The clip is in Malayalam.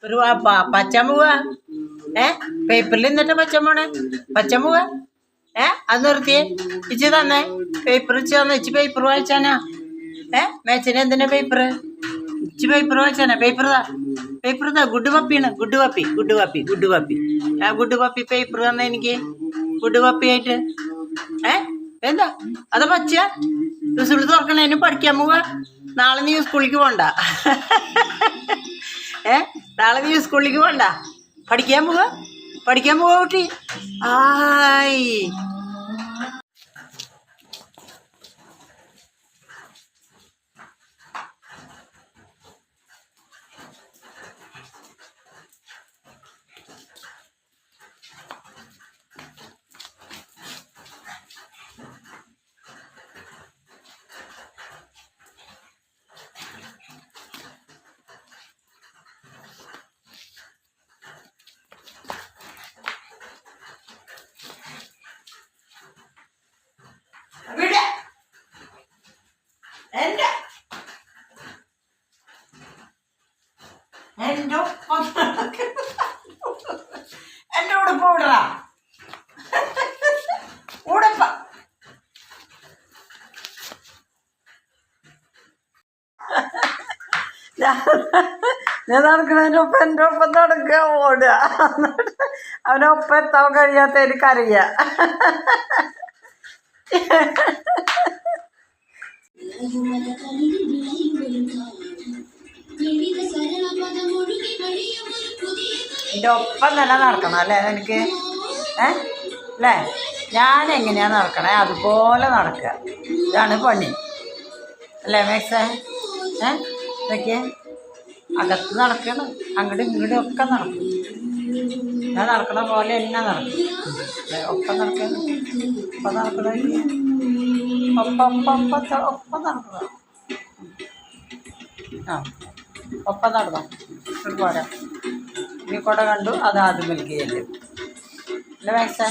ഒരു പച്ചൻ പോവാ. പേപ്പറിൽ നിന്നിട്ട് പച്ചൻ പോണേ. പച്ചൻ പോവാ. അത് നിർത്തിയേ. ഇച്ച് തന്നെ പേപ്പർ ഇച്ച് തന്നെ. ഇച്ച് പേപ്പർ വായിച്ചാനാ. മേച്ചന് എന്തിനാ പേപ്പർ? ഇച്ച് പേപ്പർ വായിച്ചാനാ. പേപ്പർ താ. ഗുഡ് പപ്പിയാണ്. Good puppy. Good puppy paper തന്നെ എനിക്ക്. ഗുഡ് പപ്പി ആയിട്ട്. എന്താ അത് പച്ച സ്കൂളിൽ തുറക്കണേന് പഠിക്കാൻ പോവാ. നാളെ നീ സ്കൂളിലേക്ക് പോണ്ട. നാളെ നീ സ്കൂളിലേക്ക് പോണ്ട. പഠിക്കാൻ പോവാ കുട്ടി. ആയി എൻ്റെ ഉടുപ്പ് വിടറാ. ഉടുപ്പ ഞാൻ നടക്കണതിൻ്റെ ഒപ്പം എൻ്റെ ഒപ്പം നടക്കുക, ഓടുക. അവനൊപ്പം എത്താൻ കഴിയാത്ത എനിക്കറിയാ. എൻ്റെ ഒപ്പം തന്നെ നടക്കണം അല്ലേ എനിക്ക്? അല്ലേ? ഞാൻ എങ്ങനെയാണ് നടക്കണേ അതുപോലെ നടക്കുക. ഇതാണ് പണി അല്ലേ മേക്സേ? ഇതൊക്കെ അകത്ത് നടക്കണം, അങ്ങോട്ടും ഇങ്ങോട്ടും ഒക്കെ നടക്കും. ഞാൻ നടക്കണ പോലെ എല്ലാം നടക്കും. ഒപ്പം നടക്കണം. ഒപ്പം നടക്കണ ഒപ്പം നടക്കണം. ഒപ്പം നടന്നോ. പോരാ. ഇനി കുട കണ്ടു അത് ആദ്യം വലിക്കുകയല്ലേ അല്ലേ മേക്സേ?